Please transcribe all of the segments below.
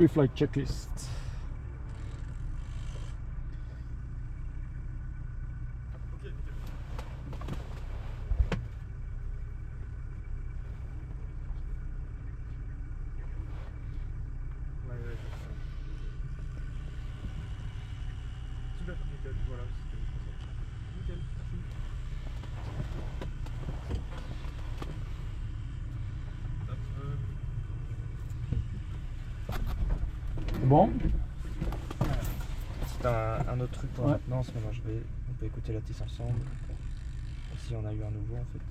Pre-flight checklist. Super, nickel, voilà, c'était pour ça. Nickel, merci. Bon, C'est un autre truc pour Ouais. la maintenance, maintenant on peut écouter la tisse ensemble. Si on a eu un nouveau en fait.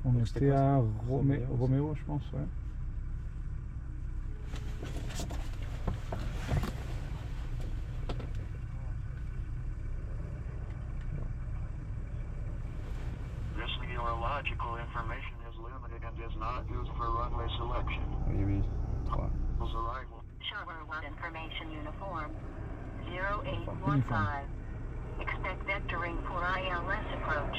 on Donc, c'était était quoi, à Roméo, Roméo, je pense, ouais. This meteorological information is limited and is not used for runway selection. Oui, 3. Arrival. Charter 1 information uniform 0815. Expect vectoring for ILS approach.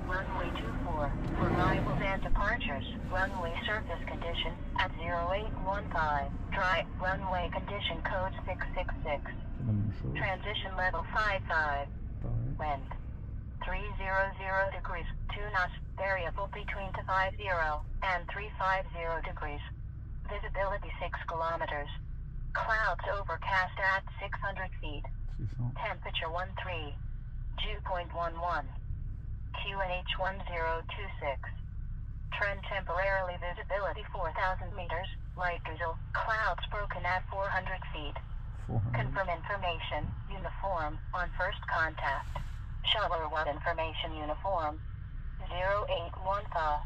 Runway 24 for arrivals and departures. Runway surface condition at 0815. Dry runway condition code 666. C'est la même chose. Transition level 55. Pareil. Wind 300 degrees 2 knots. Variable between 50 and 350 degrees. Visibility 6 kilometers. Clouds overcast at 600 feet. 600. Temperature 13. Dew point 11. QNH 1026. Trend temporarily visibility 4,000 meters. Light drizzle. Clouds broken at 400 feet. 400. Confirm information. Uniform on first contact. Shower what information uniform 0815.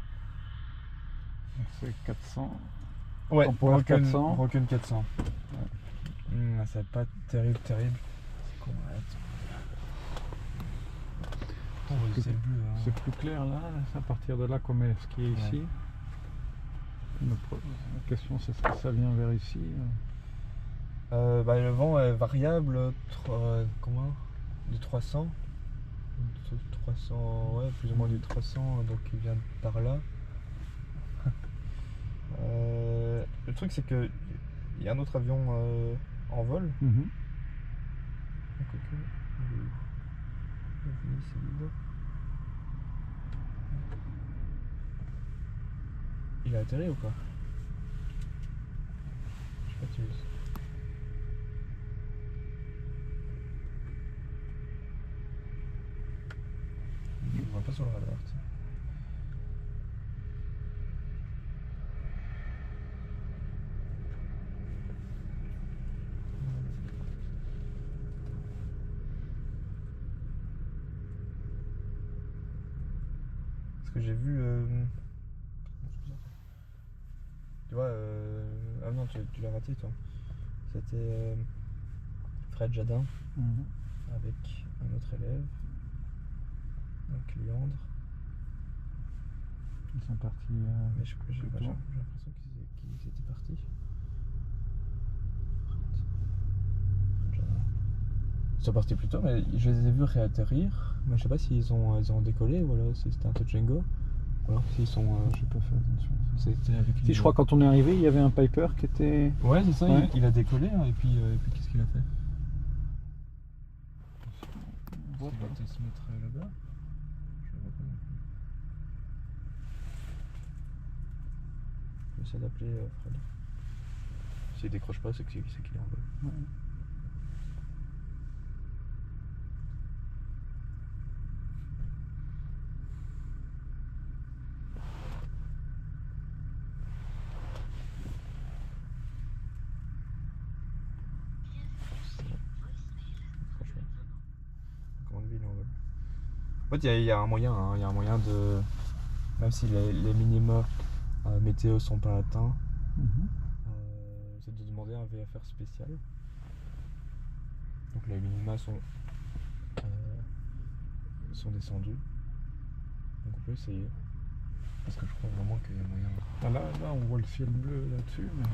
C'est 400. Ouais, Temporaire 400. Broken 400. Ça va être pas terrible. C'est con, arrête. Oh, C'est c'est le bleu. Hein. C'est plus clair là, à partir de là qu'on met ce qui est ici. La question c'est est-ce que ça vient vers ici? Le vent est variable, comment? Du 300. 300, ouais, plus ou moins du 300, donc il vient par là. Le truc c'est que il y a un autre avion en vol. Mhm. Il a atterri ou pas? Je sais pas, tu Je le vois pas sur le radar. Tiens. Parce que j'ai vu. Tu vois. Ah non, tu l'as raté toi. C'était Fred Jadin Mhm. avec un autre élève. Donc Liandre. Ils sont partis. Mais j'ai plus l'impression tôt. qu'ils étaient partis. Fred Jadin. Ils sont partis plus tôt, mais je les ai vus réatterrir. Mais je sais pas s'ils ont décollé ou alors si c'était un touch and go. Ou alors s'ils sont. J'ai pas fait attention. C'était avec Si je crois quand on est arrivé, il y avait un Piper qui était. Ouais, c'est ça, Ouais. il a décollé hein, et puis qu'est-ce qu'il a fait? On voit Il pas. a été se mettre là-bas. Je le vois pas non plus. Je vais essayer d'appeler Fred. S'il décroche pas, c'est qu'il est en vol. Ouais. Franchement. Comment il est en vol. En fait, il y a un moyen, hein, il y a un moyen de. Même si les minima météo sont pas atteints, Mhm. c'est de demander un VFR spécial. Donc les minima sont descendus. Donc on peut essayer. Parce que je crois vraiment qu'il y a moyen. Ah, là, on voit le ciel bleu là-dessus, mais À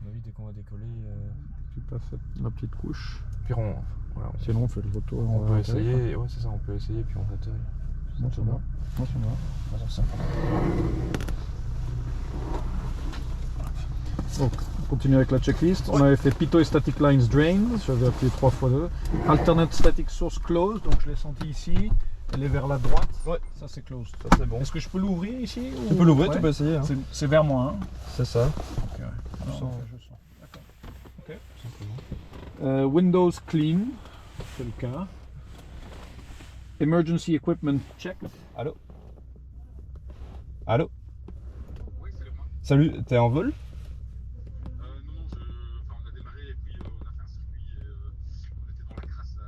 mon avis, dès qu'on va décoller. tu passes la petite couche. Puis voilà, Sinon, on fait le retour. on peut atterrir, essayer. Ouais, c'est ça, on peut essayer puis on atterrit. quoi. Moi, ça va. Moi, ça va. Attends, ça. Donc, continue avec la checklist. On avait fait Pitot et Static Lines Drains, j'avais appuyé 3x2. Alternate Static Source Closed, donc je l'ai senti ici. Elle est vers la droite. Ouais. Ça c'est closed. Ça c'est bon. Est-ce que je peux l'ouvrir ici Tu peux l'ouvrir, tu peux essayer. Hein. C'est vers moi. Hein. C'est ça. Ok, ouais. Non, sens. ok, je sens. D'accord. Ok. Simplement. Windows clean, c'est le cas. Emergency equipment check. Allô? Allô? Oui, c'est moi. Salut, t'es en vol? Non, on a démarré et puis on a fait un circuit et on était dans la crasse à...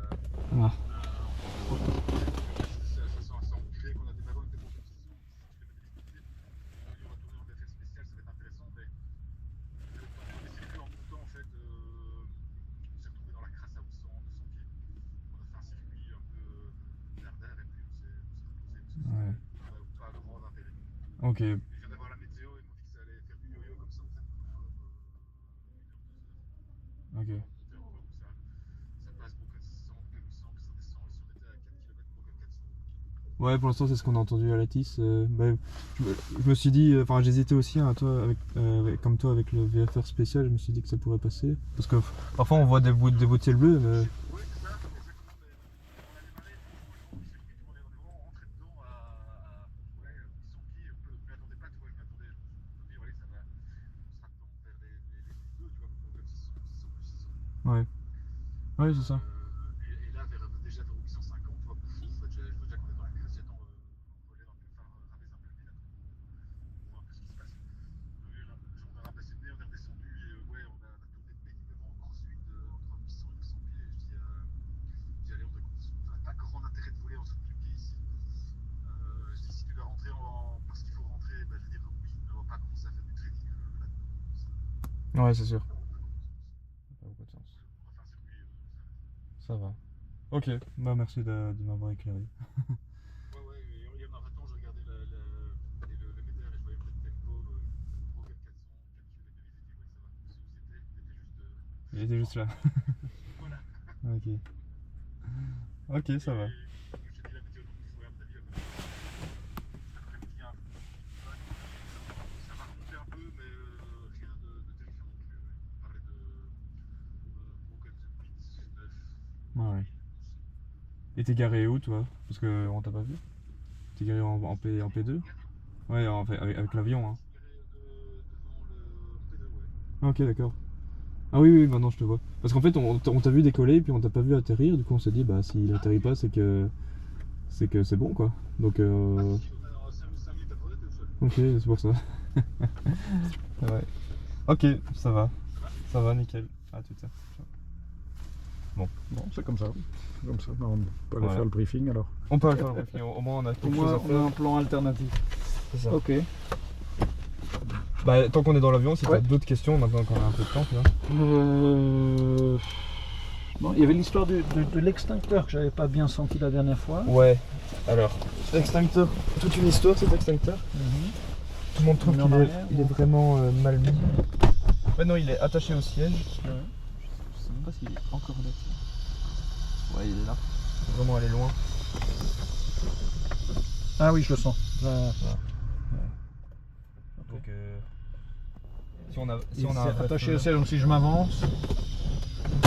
Ah. C'est assez empilé qu'on a démarré, on était bon position. On va tourner en VFR spécial, ça va être intéressant, mais on est circuit en montant en fait, on s'est retrouvé dans la crasse à 800, 200 pieds. On a fait un circuit un peu milliardaire et puis on s'est reposé. Ouais. Pas de grand intérêt. Ok. Je viens d'avoir la météo, ils m'ont dit que ça allait faire du yo-yo comme ça en fait. Ok. Ça passe pour 600, 800, puis ça descend. Et si on était à 4 km pour 400. Ouais, pour l'instant, c'est ce qu'on a entendu à la TIS. Je me suis dit, enfin, j'hésitais aussi, hein, toi, comme toi, avec le VFR spécial, je me suis dit que ça pourrait passer. Parce que parfois, on voit des bouts de ciel bleu, mais. Oui, c'est ça, exactement. Mais on a démarré, franchement, on est vraiment rentré dedans à 800 pieds. Je ne m'attendais pas, tu vois, je m'attendais. Je me dis, allez, ça va. On sera dedans vers les 2, tu vois, comme 600, 600, 600. Ouais. Ouais, c'est ça. Et là, déjà vers 850, tu vois, je vois déjà qu'on est dans la crasse. J'attends voler dans le phare, rabaisser un peu le nez là. On voit un peu ce qui se passe. On a rabaissé le nez, on est redescendu et ouais, on a tourné péniblement en cross-suite entre 800 et 900 pieds. Et je dis, allez, on n'a pas grand intérêt de voler en dessous du pied ici. Je dis, si tu dois rentrer parce qu'il faut rentrer, bah, je veux dire oui, mais on va pas commencer à faire du training là-dedans. Ouais, c'est sûr. Ça n'a pas beaucoup de sens. On va faire un circuit. Ça va. Ok, bah merci de m'avoir éclairé. Ouais, et il y a un temps, je regardais le méter et je voyais peut-être tempo, Pro 400, 4 km, et je disais, ouais, ça va, je sais où c'était, il était juste. Il était juste là. Voilà. Ok. Ok, ça va. Je te dis la météo, donc il faut à mon avis, cet après-midi, hein, ça va remonter un peu, mais rien de terrifiant non plus. On parlait de Pro 4, 8, 9. Ouais. Et t'es garé où, toi? Parce qu'on t'a pas vu? T'es garé en P2? Ouais, avec l'avion, hein. Devant le P2, ouais. Ok, d'accord. Ah oui, maintenant je te vois. Parce qu'en fait, on t'a vu décoller, puis on t'a pas vu atterrir, du coup on s'est dit, bah s'il atterrit pas, c'est que c'est bon, quoi. Donc, Si, on a 5 minutes après, t'es au sol. ok, c'est pour ça. Ouais. Ok, ça va. Ça va, nickel. À tout ça. Bon, c'est comme ça. Comme ça. Non, on peut aller Ouais. faire le briefing alors. On peut faire le briefing, au moins on a quelque chose à on a faire. un plan alternatif. C'est ça. Ok. Bah, tant qu'on est dans l'avion, si Ouais. t'as d'autres questions, maintenant qu'on a un peu de temps, tu vois. Non, il y avait l'histoire de l'extincteur que j'avais pas bien senti la dernière fois. Ouais, alors, l'extincteur, toute une histoire cet extincteur. Tout le monde trouve Mis en qu'il arrière, est vraiment mal mis. Ouais, non, il est attaché au siège. Ouais. Je sais même pas s'il est encore là. Ouais, il est là. Faut vraiment aller loin. Ah oui, je le sens. Donc, si on a Il un vrai attaché feu, au siège, donc si je m'avance.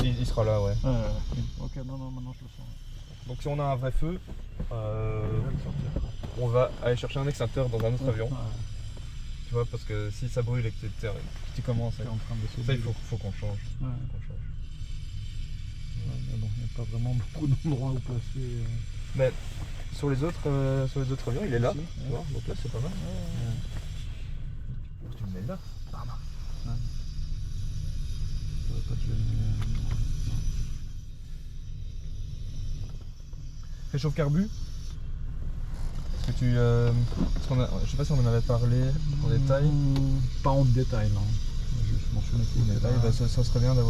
il sera là, ouais. Ok, non, maintenant je le sens. Donc, si on a un vrai feu, on va aller chercher un extincteur dans un autre avion. Tu vois, parce que si ça brûle et que tu commences à... en train de Ça, il faut qu'on change. Ouais. Qu'on change. Mais bon, il n'y a pas vraiment beaucoup d'endroits où placer. Mais sur les autres avions, il est là. Ici, Tu vois, donc là, c'est pas mal. Tu le mets là. Réchauffe carbu. Est-ce que tu... je sais pas si on en avait parlé en détail. Pas en détail, non. Juste mentionner qu'il est là. Bah, ça serait bien de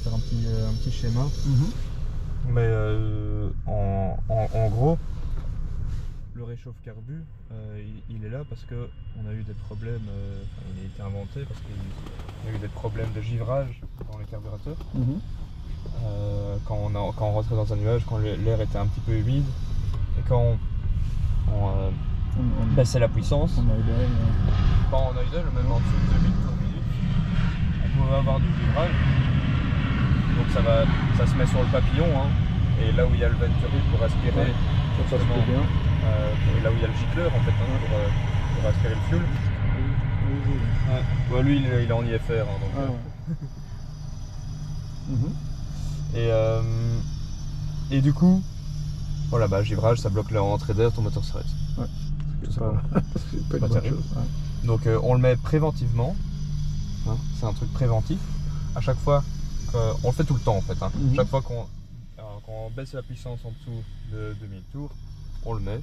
faire un petit schéma. Mais en gros, le réchauffe carbu, il est là parce que on a eu des problèmes. Il a été inventé parce qu'il y a eu des problèmes de givrage dans les carburateurs. Quand on rentrait dans un nuage, quand l'air était un petit peu humide, et quand on baissait la puissance, On a eu pas en œil d'œil, même en dessous de 2000 tours minute, on pour avoir du givrage. Donc ça se met sur le papillon, hein, et là où il y a le venturi pour aspirer, Ouais. Ça se justement, fait bien. et là où il y a le gicleur en fait, hein, pour aspirer le fuel. Ouais. Bah, lui il est en IFR, hein, donc, Ah, ouais. et du coup, voilà, bah, givrage, ça bloque l'entrée d'air, ton moteur s'arrête. Ouais. Tout C'est simplement. c'est pas une Pas bonne terrible. chose. Ouais. Donc on le met préventivement, hein, c'est un truc préventif. À chaque fois, on le fait tout le temps en fait. Hein. Mhm. Chaque fois qu'on baisse la puissance en dessous de 2000 tours, on le met.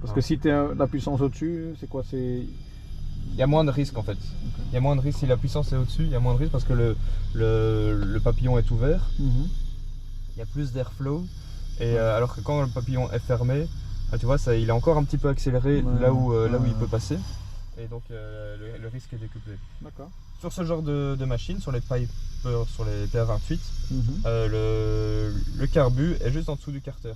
Parce Ah. que si tu as la puissance au-dessus, c'est quoi? C'est Il y a moins de risque en fait. Il y a moins de risque si la puissance est au-dessus, il y a moins de risque parce que le papillon est ouvert. Mhm. Il y a plus d'airflow. Et alors que quand le papillon est fermé, tu vois, il est encore un petit peu accéléré Ouais, là où il ouais. peut passer. Et donc le risque est décuplé. D'accord. Sur ce genre de machine, sur les Piper, sur les PA28, Mhm. le carbu est juste en dessous du carter.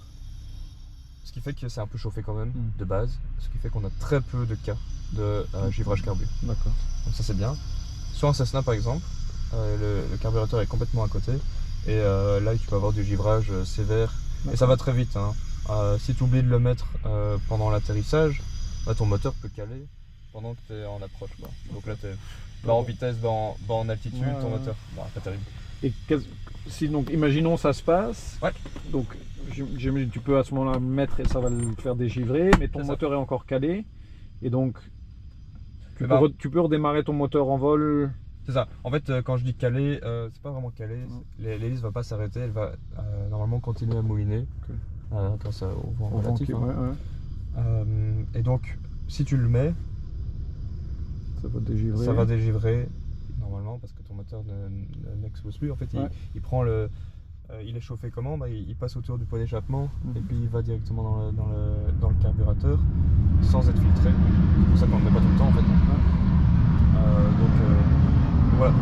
Ce qui fait que c'est un peu chauffé quand même, de base. Ce qui fait qu'on a très peu de cas de givrage carbu. D'accord. Donc ça c'est bien. Sur un Cessna par exemple, le carburateur est complètement à côté. Et là tu peux avoir du givrage sévère. Et ça va très vite. Hein. Si tu oublies de le mettre pendant l'atterrissage, bah, ton moteur peut caler pendant que tu es en approche. Quoi. Donc là tu es bas en vitesse, bas en altitude, Ouais, ton ouais. moteur. Bah, pas terrible. Et si donc, imaginons ça se passe. Ouais. Donc, tu peux à ce moment-là le mettre et ça va le faire dégivrer, mais ton C'est ça. moteur est encore calé. Et donc, Eh ben, tu peux redémarrer ton moteur en vol. c'est ça. En fait, quand je dis calé, c'est pas vraiment calé. L'hélice va pas s'arrêter, elle va normalement continuer à mouliner grâce au vent relatif. Ouais, Hein. ouais. Et donc, si tu le mets, Ça va dégivrer. ça va dégivrer normalement parce que ton moteur n'expose plus. En fait, Ouais. il prend le. Il est chauffé comment? Bah, il passe autour du pot d'échappement et puis il va directement dans le carburateur sans être filtré. C'est pour ça qu'on ne le met pas tout le temps en fait. Donc voilà.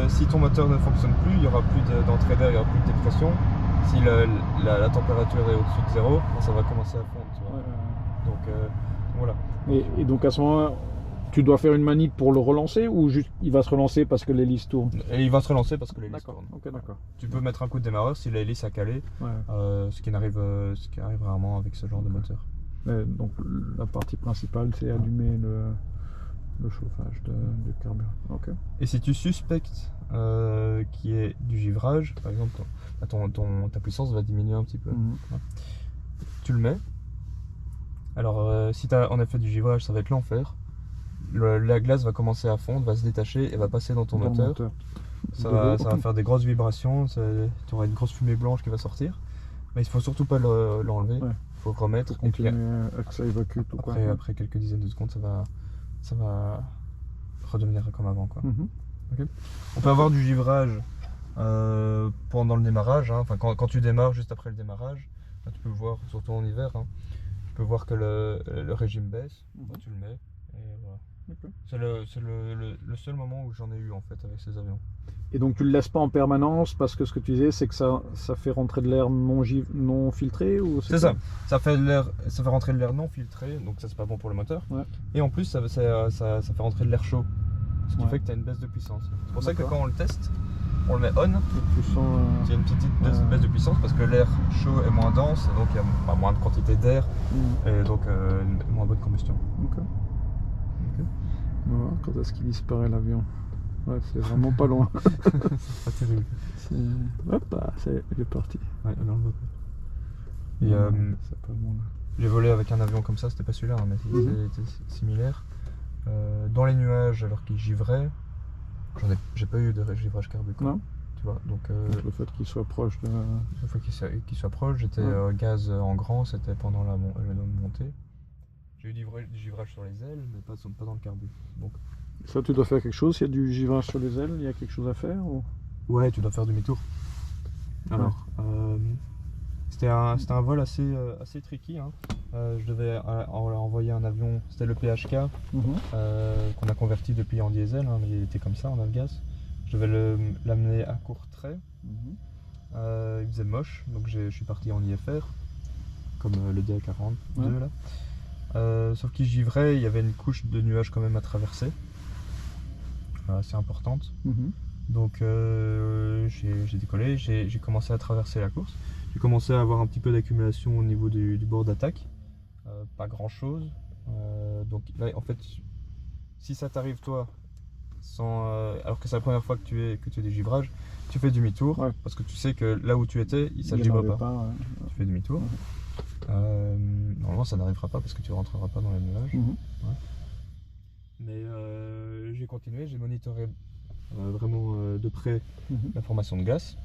Si ton moteur ne fonctionne plus, il n'y aura plus d'entrée d'air, il n'y aura plus de dépression. Si la température est au-dessus de zéro, ça va commencer à fondre. Tu vois. Donc voilà. Et donc à ce moment-là, tu dois faire une manip pour le relancer ou juste il va se relancer parce que l'hélice tourne? Et il va se relancer parce que l'hélice D'accord. tourne. Ok, d'accord. Tu peux mettre un coup de démarreur si l'hélice a calé, Ouais. ce qui arrive rarement avec ce genre de moteur. Donc la partie principale, c'est allumer le chauffage du carburant. Ok. Et si tu suspectes qu'il y ait du givrage, par exemple, ta puissance va diminuer un petit peu. Mhm. Tu le mets. Alors, si tu as en effet du givrage, ça va être l'enfer. La glace va commencer à fondre, va se détacher et va passer dans ton Dans le moteur. moteur. Ça va faire des grosses vibrations, tu auras une grosse fumée blanche qui va sortir. Mais il ne faut surtout pas l'enlever. Ouais. Il faut remettre. Pour continuer à que ça évacue tout quoi. Après quelques dizaines de secondes, ça va redevenir comme avant. Quoi. Mhm. Okay. On peut avoir du givrage pendant le démarrage. Hein. Enfin, quand tu démarres juste après le démarrage, là, tu peux voir, surtout en hiver, hein, tu peux voir que le régime baisse. Là, tu le mets. Et voilà. Okay. C'est le seul moment où j'en ai eu en fait avec ces avions. Et donc tu le laisses pas en permanence parce que ce que tu disais c'est que ça fait rentrer de l'air non filtré ou C'est ça. Ça fait rentrer de l'air non filtré, donc ça c'est pas bon pour le moteur. Ouais. Et en plus ça fait rentrer de l'air chaud, ce qui fait que tu as une baisse de puissance. C'est pour ça que quand on le teste, on le met on. Tu sens. Il y a une petite baisse de puissance parce que l'air chaud est moins dense, et donc il y a moins de quantité d'air et donc une moins bonne combustion. Ok. On va voir quand est-ce qu'il disparaît l'avion. Ouais, c'est vraiment pas loin. C'est pas terrible. Hop, il est parti. Ouais, dans le moteur. Et c'est pas bon là. j'ai volé avec un avion comme ça, c'était pas celui-là, hein, mais c'était similaire. Dans les nuages, alors qu'il givrait, j'ai pas eu de givrage carbu. Non. Tu vois, donc le fait qu'il soit proche de. une fois qu'il soit proche, j'étais gaz en grand, c'était pendant la montée. J'ai eu du givrage sur les ailes, mais pas dans le carbu. Donc. Ça, tu dois faire quelque chose. S'il y a du givrage sur les ailes, il y a quelque chose à faire ou... Ouais, tu dois faire demi-tour. Alors, c'était un vol assez tricky. Hein. Je devais envoyer un avion, c'était le PHK, qu'on a converti depuis en diesel, hein, mais il était comme ça en avgas. Je devais l'amener à court trait. Il faisait moche, donc je suis parti en IFR, comme le DA42 là. Sauf qu'il givrait, il y avait une couche de nuages quand même à traverser. assez importante. Mhm. Donc j'ai décollé, j'ai commencé à traverser la course. J'ai commencé à avoir un petit peu d'accumulation au niveau du bord d'attaque. Pas grand chose. Donc là, en fait, si ça t'arrive toi, alors que c'est la première fois que tu es des givrages, tu fais demi-tour. Ouais. Parce que tu sais que là où tu étais, ça ne Il y en givre avait pas. ouais. Tu fais demi-tour. Normalement, ça n'arrivera pas parce que tu ne rentreras pas dans les nuages. Mhm. Ouais. Mais j'ai continué, j'ai monitoré vraiment de près Mhm. la formation de glace.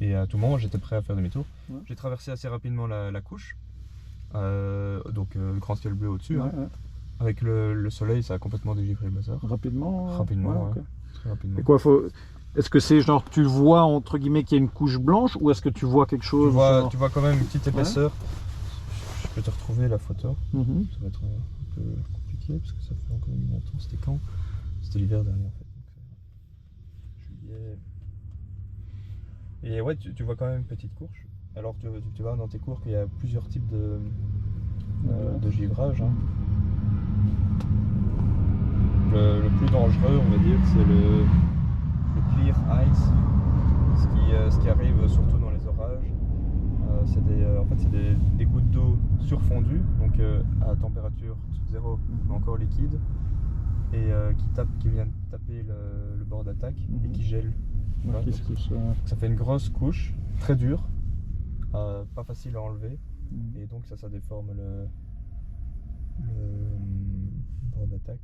Et à tout moment, j'étais prêt à faire demi-tour. Ouais. J'ai traversé assez rapidement la couche. Donc grand ciel bleu au-dessus. Ouais, Hein. ouais. Avec le soleil, ça a complètement dégivré le bazar. Rapidement. Rapidement, ouais. Ok. Très rapidement. Et quoi, est-ce que c'est genre tu vois entre guillemets qu'il y a une couche blanche ou est-ce que tu vois quelque chose Tu vois quand même une petite épaisseur. Je peux te retrouver la photo. Mhm. Ça va être un peu compliqué parce que ça fait encore longtemps. C'était quand? C'était l'hiver dernier en fait. Donc, juillet. Et ouais, tu vois quand même une petite couche. Alors tu vois dans tes cours qu'il y a plusieurs types de givrage. Hein. Le plus dangereux, on va dire, c'est le clear ice, ce qui arrive surtout dans les orages. C'est des gouttes d'eau surfondues, donc à température zéro, mais encore liquide, et qui viennent taper le bord d'attaque et qui gèlent. Voilà, Qu'est-ce que c'est ça fait une grosse couche, très dure, pas facile à enlever, et donc ça déforme le bord d'attaque.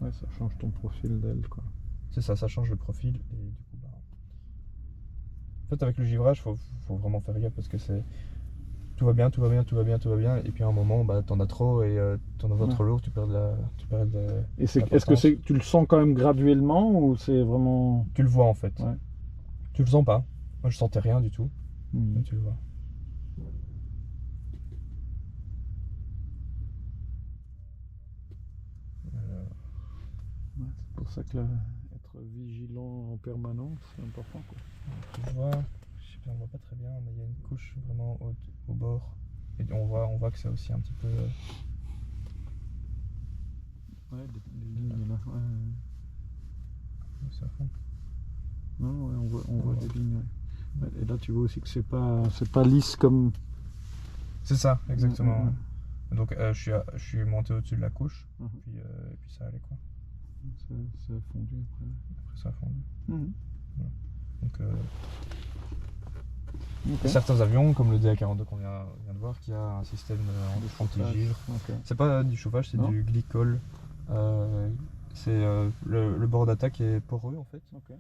Ouais, ça change ton profil d'aile, quoi. C'est ça change le profil, et du coup, bah... En fait, avec le givrage, faut vraiment faire gaffe parce que c'est... Tout va bien, et puis à un moment, bah, t'en as trop, et t'en as trop lourd, tu perds Et est-ce que tu le sens quand même graduellement, ou c'est vraiment... Tu le vois en fait. Ouais. Tu le sens pas. Moi, je sentais rien du tout. Mais tu le vois. Ouais, c'est pour ça que être vigilant en permanence, c'est important, quoi. Tu le vois, je sais pas, on voit pas très bien, mais il y a une couche vraiment au bord. Et on voit que c'est aussi un petit peu... Ouais, des lignes là. Ouais. C'est à fond. Non, ouais, on voit des lignes. Ouais. Et là, tu vois aussi que c'est pas lisse comme... C'est ça, exactement. Ouais. Donc je suis monté au-dessus de la couche, Mhm. et puis ça allait quoi. Ça a fondu après. Après ça a fondu. Mhm. Voilà. Donc Ok. certains avions, comme le DA42 qu'on vient de voir, qui a un système anti-givre. Ok. C'est pas du chauffage, c'est Non. du glycol. C'est le bord d'attaque est poreux en fait. Ok.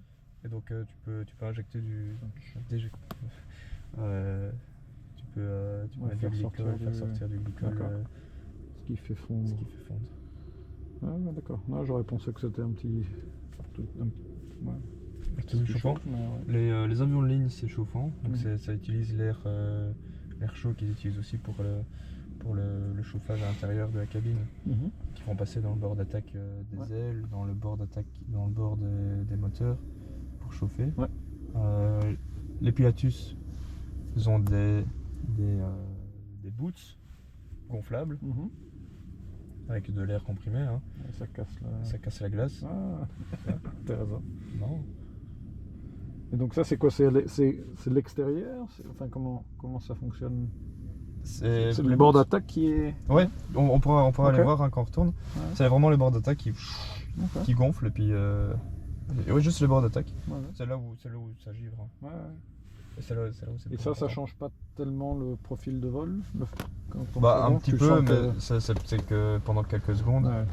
Et donc tu peux injecter tu peux Ouais, mettre du glycol, faire sortir du glycol. D'accord. Ce qui fait fondre. Ah ouais, d'accord. Non, j'aurais pensé que c'était un petit chauffant. Mais ouais. Les avions de ligne c'est chauffant, donc Mhm. ça utilise l'air chaud qu'ils utilisent aussi pour le chauffage à l'intérieur de la cabine, Mhm. qui vont passer dans le bord d'attaque des ailes, dans le bord des moteurs pour chauffer. Ouais. Les Pilatus, ils ont des boots gonflables Mhm. avec de l'air comprimé, hein. Ouais, ça casse la... Ça casse la glace. Ah, intéressant. Non. Et donc ça, c'est quoi? C'est l'extérieur? Enfin, comment ça fonctionne? C'est le bord d'attaque qui est... Ouais, on pourra Ok. aller voir hein, quand on retourne. Ouais. C'est vraiment les bords d'attaque Ok. qui gonflent et puis... et ouais, juste les bords d'attaque. Ouais, ouais. C'est là où ça givre. Hein. Ouais, ouais. Et c'est là où c'est Et plus ça important. change pas tellement le profil de vol quand on Bah un remonte, petit tu peu, sens mais que- c'est que pendant quelques secondes. Ouais.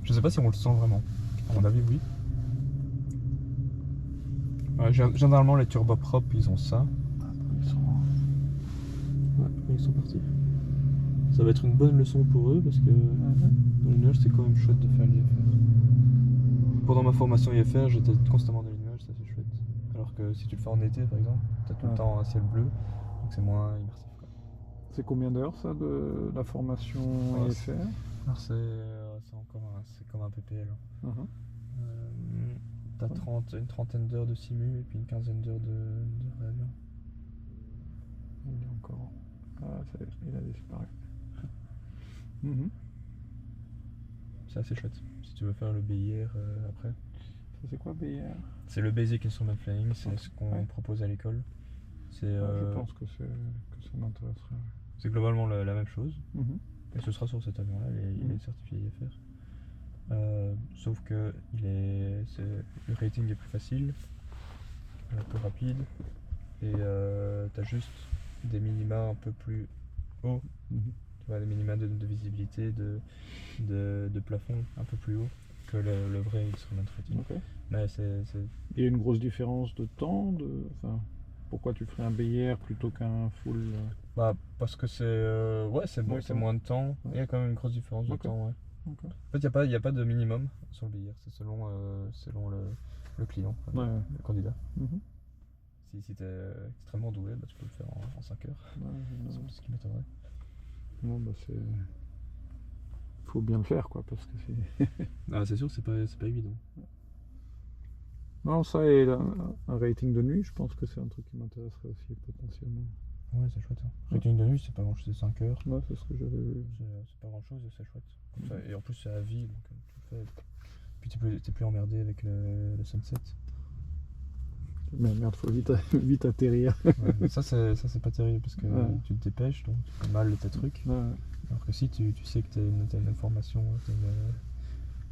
Je sais pas si on le sent vraiment. À mon avis, oui. Ouais, généralement, les turboprops, ils ont ça. Ils sont... Ouais, ils sont partis. Ça va être une bonne leçon pour eux parce que dans les nuages, c'est quand même chouette de faire l'IFR. Pendant ma formation IFR, j'étais constamment dans les nuages, ça c'est chouette. Alors que si tu le fais en été, par exemple, t'as tout le temps un ciel bleu, donc c'est moins immersif. Quoi. C'est combien d'heures ça de la formation Ouais, IFR? Alors c'est comme un PPL. Mhm. T'as une trentaine d'heures de simu et puis une quinzaine d'heures de réavion. Il est encore... Ah, il a disparu. Mhm. c'est assez chouette. Si tu veux faire le BIR après. Ça, c'est quoi BIR? C'est le Basic Instrument Flying, c'est ce qu'on Ouais. propose à l'école. C'est Je pense que ça m'intéresserait. c'est globalement la même chose. Mhm. Et ce sera sur cet avion-là, il est certifié IFR. Sauf que le rating est plus facile, plus rapide, et tu as juste des minima un peu plus hauts. Mhm. Tu vois, des minima de visibilité, de plafond un peu plus haut que le vrai instrument rating. Ok. Mais Il y a une grosse différence de temps pourquoi tu ferais un BIR plutôt qu'un full bah, parce que c'est c'est bon, c'est D'accord. moins de temps. Ouais. Il y a quand même une grosse différence de Ok. temps. Ouais. Ok. En fait, il n'y a pas de minimum sur le BIR, c'est selon le client, Ouais. le candidat. Mhm. Si tu es extrêmement doué, bah, tu peux le faire en 5 heures. Ouais, C'est ce qui m'étonnerait. non, bah c'est. Faut bien le faire quoi, parce que c'est. Ah, c'est sûr, c'est pas évident. Non, ça et un rating de nuit, je pense que c'est un truc qui m'intéresserait aussi potentiellement. Ouais, c'est chouette. Rating de nuit, c'est pas grand chose, c'est 5 heures. Ouais, c'est ce que j'avais vu. C'est pas grand chose et c'est chouette. Comme ça. Et en plus, c'est à vie, donc tu le fais. Puis t'es plus emmerdé avec le sunset. Mais merde, faut vite atterrir. Ouais, ça, c'est pas terrible parce que Ouais. tu te dépêches, donc tu fais mal tes trucs. Ouais. Alors que si tu sais que t'as une information,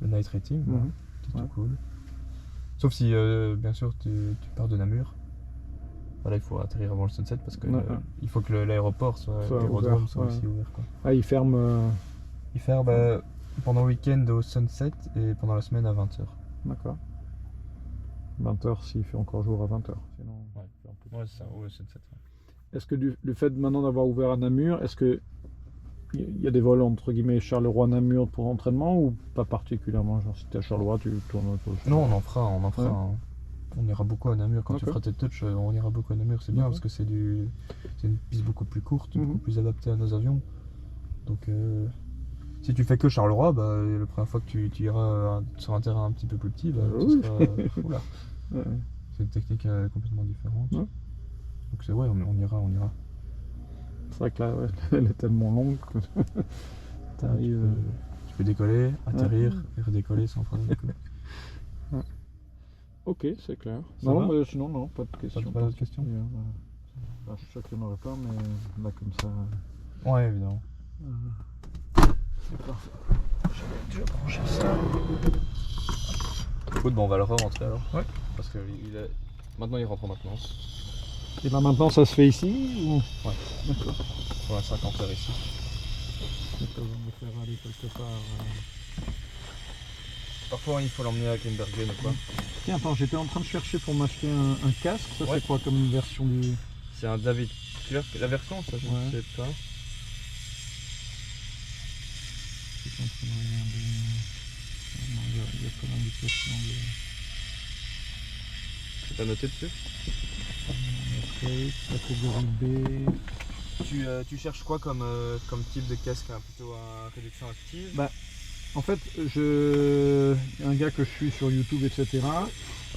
le night rating, bah, Mhm. c'est tout Ouais. cool. Sauf si, bien sûr, tu pars de Namur. Voilà, il faut atterrir avant le sunset parce que Ouais. il faut que l'aéroport Soit l'aérodrome ouvert, soit ouais. aussi ouvert. Quoi. Ah, il ferme. Il fait pendant le week-end au sunset et pendant la semaine à 20h. D'accord. 20h s'il fait encore jour à 20h. Sinon. Ouais, c'est ça, au sunset. Est-ce que le fait maintenant d'avoir ouvert à Namur, est-ce que il y a des vols entre guillemets Charleroi-Namur pour entraînement ou pas particulièrement? Genre si t'es à Charleroi, tu tournes autour de Non, Charleroi. on en fera Ouais. un. On ira beaucoup à Namur. Quand tu D'accord. feras tes touches, on ira beaucoup à Namur. C'est bien D'accord. parce que c'est une piste beaucoup plus courte, Mhm. beaucoup plus adaptée à nos avions. Donc, si tu fais que Charleroi, bah, la première fois que tu iras sur un terrain un petit peu plus petit, bah, Oui. ce sera. Oula. Ouais. C'est une technique complètement différente. Ouais. Donc, c'est ouais, on ira. C'est vrai que là, ouais, elle est tellement longue que t'arrives. Tu peux décoller, atterrir et redécoller sans problème. Ok, c'est clair. Ça Non, va mais sinon, non, pas de questions. pas d'autres questions Je suis sûr qu'il n'y en aurait pas, mais là, comme ça. Ouais, évidemment. C'est parfait. Je vais brancher ça. Écoute, on va le rentrer alors. Ouais. Parce que maintenant il rentre en maintenance. Et là, maintenant, ça se fait ici ou... Ouais. D'accord. Pour la 50 heures ici. D'accord, on va me faire aller quelque part. Parfois il faut l'emmener à Klimbergen ou quoi. Tiens, attends, j'étais en train de chercher pour m'acheter un casque. Ça, Ouais. c'est quoi comme version du. C'est un David Clerc. La version, ça je Ouais. ne sais pas. J'étais en train de regarder. Non, il y a pas l'indication de. T'as noté dessus Catégorie B. Tu cherches quoi comme type de casque hein? Plutôt à réduction active Bah, En fait, il y a un gars que je suis sur YouTube, etc.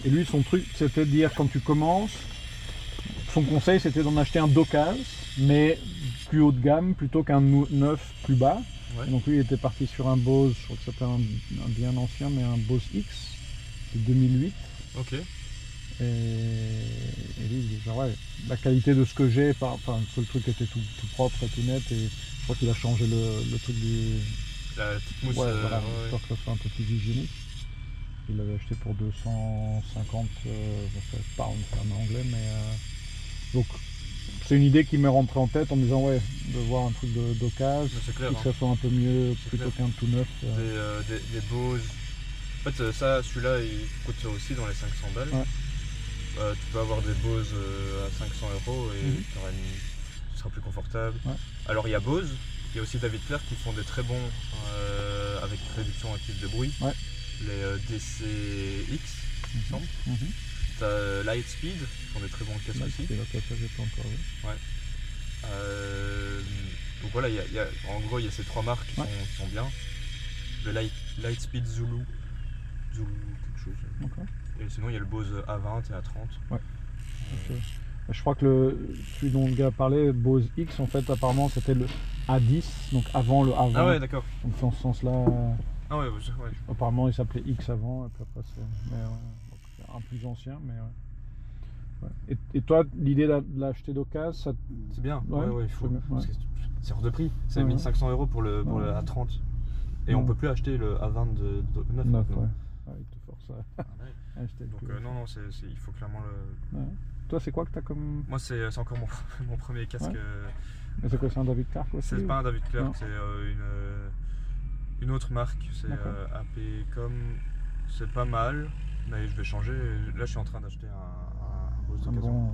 Et lui, son truc, c'était de dire quand tu commences, son conseil, c'était d'en acheter un d'occasion, mais plus haut de gamme, plutôt qu'un neuf plus bas. Ouais. Et donc lui, il était parti sur un Bose, je crois que c'était un bien ancien, mais un Bose X de 2008. Ok. Et lui, il dit, genre, ouais, la qualité de ce que j'ai, le truc était tout propre et tout net, et je crois qu'il a changé le truc du. La petite mousse. Ouais, voilà, ouais. histoire que ça soit un peu plus hygiénique. Il l'avait acheté pour 250 pounds, c'est en anglais, mais donc c'est une idée qui m'est rentrée en tête en me disant ouais, de voir un truc d'occasion, Mais c'est clair. que Hein. ça soit un peu mieux C'est plutôt clair. qu'un tout neuf. Des Bose. En fait, celui-là, il coûte aussi dans les 500 balles. Ouais. Tu peux avoir des Bose à 500 € et Mhm. tu seras plus confortable. Ouais. Alors, il y a Bose, il y a aussi David Clerc qui font des très bons avec réduction active de bruit. Ouais. Les DCX, il me semble. T'as Lightspeed, qui font des très bons casques aussi. C'est l'occasion, j'ai pas encore vu. Donc voilà, en gros, il y a ces trois marques qui sont bien. Le Lightspeed Zulu quelque chose. D'accord. Et sinon, il y a le Bose A20 et A30. Ouais. Ok. Je crois que celui dont le gars parlait, Bose X, en fait, apparemment, c'était le A10, donc avant le A20. Ah ouais, d'accord. Donc dans ce sens-là, Ah ouais, Apparemment, il s'appelait X avant, et puis après, mais, ouais, donc, c'est un plus ancien, mais ouais. Ouais. Et toi, l'idée de l'acheter d'occasion, ça... c'est bien. Ouais, Ouais, il faut. c'est bien, Parce que c'est hors de prix. C'est Ouais. 1500 € pour le Ouais. A30. Et on peut plus acheter le A20 de 9. Neuf, ouais. Ouais, il te force à Ah ouais. acheter le Donc plus. non, il faut clairement le. Ouais. Toi, c'est quoi que t'as comme... Moi, c'est encore mon premier casque. Ouais. Mais c'est quoi, c'est un David Clark aussi? C'est pas un David Clark, Non. c'est une autre marque. C'est D'accord. APcom. C'est pas mal, mais je vais changer. Là, je suis en train d'acheter un Bose Un d'occasion. bon...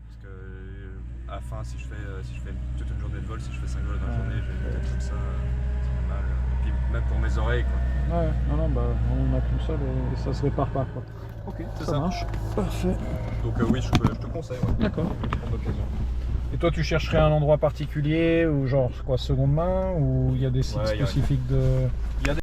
Parce que à la fin, si je fais toute une journée de vol, si je fais 5 vols dans la Ouais. journée, j'ai une tête comme ça fait mal. Et puis même pour mes oreilles, quoi. Ouais, non, bah, on a qu'une seule et ça se répare pas, quoi. Ok, c'est Ça marche. Parfait. Donc oui, je te conseille. Ouais. D'accord. Prendre l'occasion. Et toi, tu chercherais un endroit particulier ou genre quoi, seconde main, ou il y a des sites Ouais, il y a- spécifiques de...